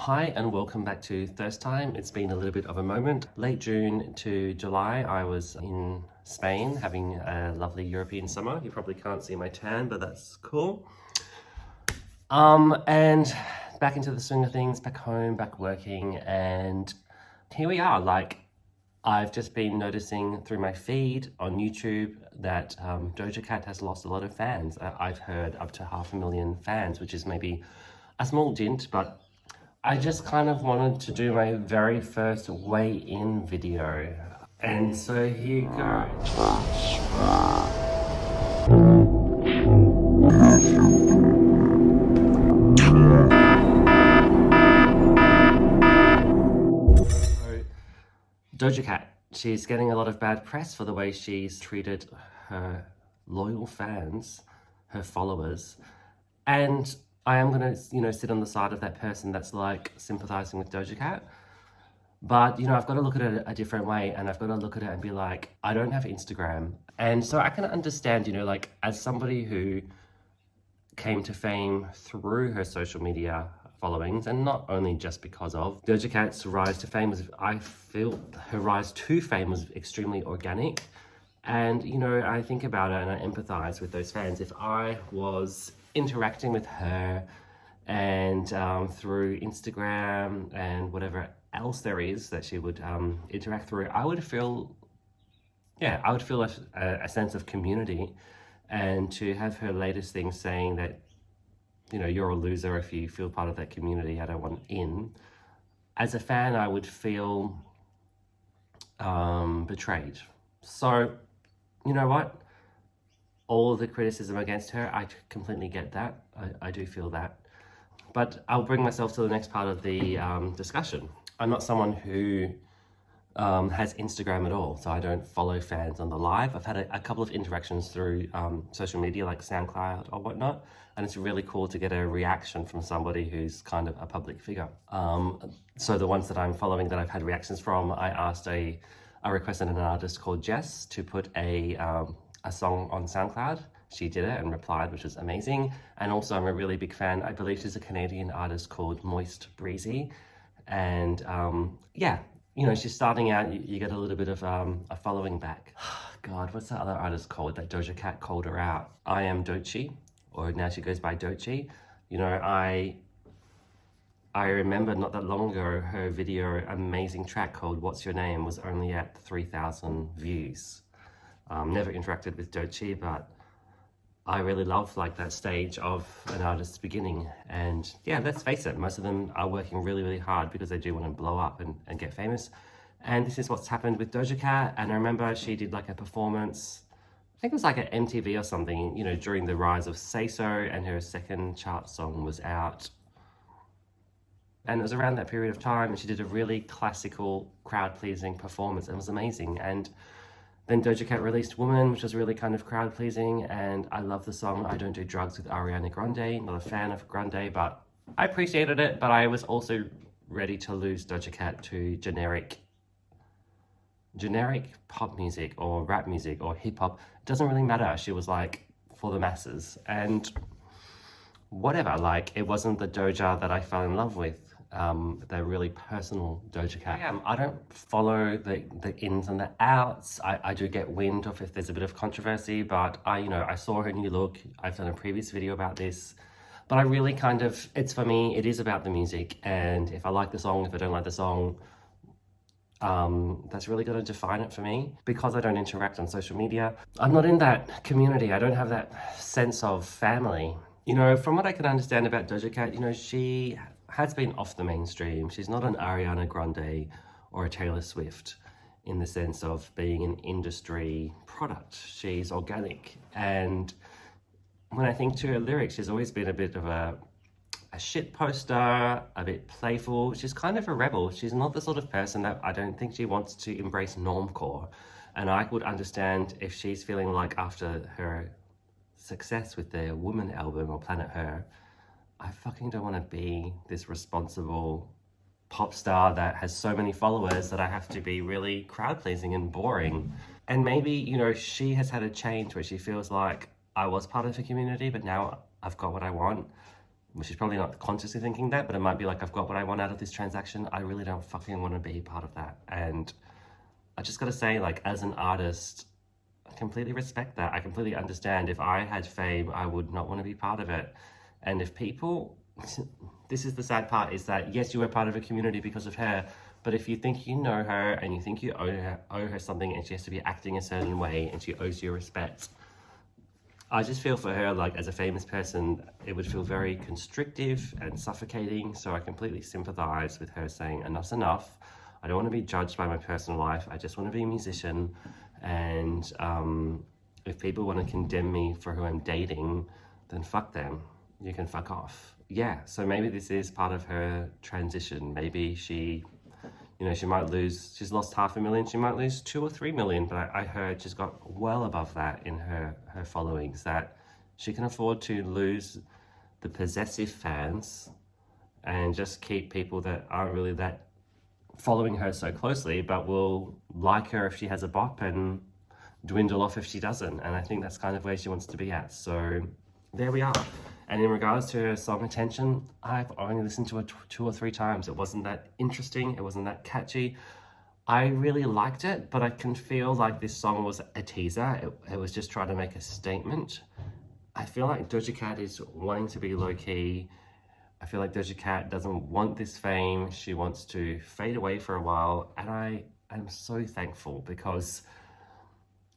Hi and welcome back to Thirst Time. It's been a little bit of a moment. Late June to July, I was in Spain having a lovely European summer. You probably can't see my tan, but that's cool. And back into the swing of things, back home, back working, and here we are. I've just been noticing through my feed on YouTube that Doja Cat has lost a lot of fans. I've heard up to 500,000 fans, which is maybe a small dint, but I just kind of wanted to do my very first weigh-in video. And so here you go. So, Doja Cat, she's getting a lot of bad press for the way she's treated her loyal fans, her followers, and I am gonna, sit on the side of that person that's like sympathizing with Doja Cat. But, I've got to look at it a different way, and I've got to look at it and be like, I don't have Instagram. And so I can understand, as somebody who came to fame through her social media followings, and not only just because of Doja Cat's rise to fame, I feel her rise to fame was extremely organic. And, I think about it and I empathize with those fans. If I was interacting with her and through Instagram and whatever else there is that she would interact through, I would feel a sense of community. And to have her latest thing saying that, you're a loser if you feel part of that community, I don't want in. As a fan, I would feel betrayed. So, you know what? All the criticism against her, I completely get that. I do feel that. But I'll bring myself to the next part of the discussion. I'm not someone who has Instagram at all, so I don't follow fans on the live. I've had a couple of interactions through social media like SoundCloud or whatnot, and it's really cool to get a reaction from somebody who's kind of a public figure. So the ones that I'm following that I've had reactions from, I requested an artist called Jess to put a song on SoundCloud. She did it and replied, which was amazing. And also I'm a really big fan. I believe she's a Canadian artist called Moist Breezy. And she's starting out, you get a little bit of a following back. God, what's that other artist called that Doja Cat called her out? I Am Dochi, or now she goes by Dochi. I remember not that long ago, her video, amazing track called What's Your Name, was only at 3,000 views. Never interacted with Dochi, but I really love that stage of an artist's beginning. And yeah, let's face it, most of them are working really, really hard because they do want to blow up and get famous. And this is what's happened with Doja Cat. And I remember she did a performance, I think it was at MTV or something, during the rise of Say So, and her second chart song was out. And it was around that period of time, and she did a really classical, crowd-pleasing performance, and it was amazing. And then Doja Cat released Woman, which was really kind of crowd-pleasing, and I love the song I Don't Do Drugs with Ariana Grande. Not a fan of Grande, but I appreciated it, but I was also ready to lose Doja Cat to generic pop music or rap music or hip-hop. It doesn't really matter. She was for the masses, and whatever, it wasn't the Doja that I fell in love with. The really personal Doja Cat. I don't follow the ins and the outs. I do get wind of if there's a bit of controversy, but I saw her new look. I've done a previous video about this, but I really for me, it is about the music. And if I like the song, if I don't like the song, that's really going to define it for me. Because I don't interact on social media, I'm not in that community. I don't have that sense of family. From what I can understand about Doja Cat, she has been off the mainstream. She's not an Ariana Grande or a Taylor Swift in the sense of being an industry product. She's organic. And when I think to her lyrics, she's always been a bit of a shit poster, a bit playful. She's kind of a rebel. She's not the sort of person that I don't think she wants to embrace normcore. And I would understand if she's feeling after her success with their Woman album or Planet Her, I fucking don't want to be this responsible pop star that has so many followers that I have to be really crowd-pleasing and boring. And maybe, she has had a change where she feels like I was part of the community, but now I've got what I want. Well, she's probably not consciously thinking that, but it might be like, I've got what I want out of this transaction. I really don't fucking want to be part of that. And I just gotta say, like, as an artist, I completely respect that. I completely understand. If I had fame, I would not want to be part of it. And if people, this is the sad part, is that yes, you were part of a community because of her, but if you think you know her and you think you owe her something and she has to be acting a certain way and she owes you respect, I just feel for her, like, as a famous person, it would feel very constrictive and suffocating. So I completely sympathize with her saying, enough's enough. I don't want to be judged by my personal life. I just want to be a musician. And if people want to condemn me for who I'm dating, then fuck them. You can fuck off. Yeah, so maybe this is part of her transition. Maybe she, you know, she might lose, she's lost 500,000, she might lose 2 or 3 million, but I heard she's got well above that in her followings, that she can afford to lose the possessive fans and just keep people that aren't really that following her so closely, but will like her if she has a bop and dwindle off if she doesn't. And I think that's kind of where she wants to be at. So there we are. And in regards to her song Attention, I've only listened to it 2 or 3 times. It wasn't that interesting. It wasn't that catchy. I really liked it, but I can feel like this song was a teaser. It was just trying to make a statement. I feel like Doja Cat is wanting to be low-key. I feel like Doja Cat doesn't want this fame. She wants to fade away for a while. And I am so thankful, because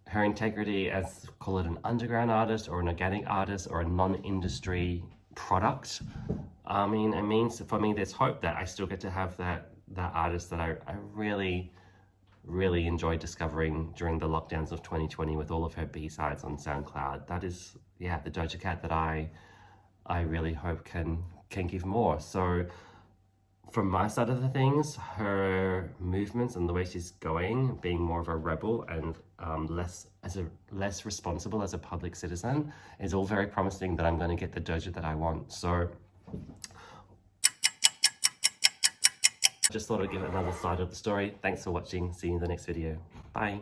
her integrity as, call it an underground artist or an organic artist or a non-industry product, I mean, it means for me there's hope that I still get to have that artist that I really, really enjoyed discovering during the lockdowns of 2020 with all of her B-sides on SoundCloud. That is, yeah, the Doja Cat that I really hope can give more. So from my side of the things, her movements and the way she's going, being more of a rebel and less responsible as a public citizen, is all very promising that I'm going to get the Doja that I want. So just thought I'd give another side of the story. Thanks for watching. See you in the next video. Bye.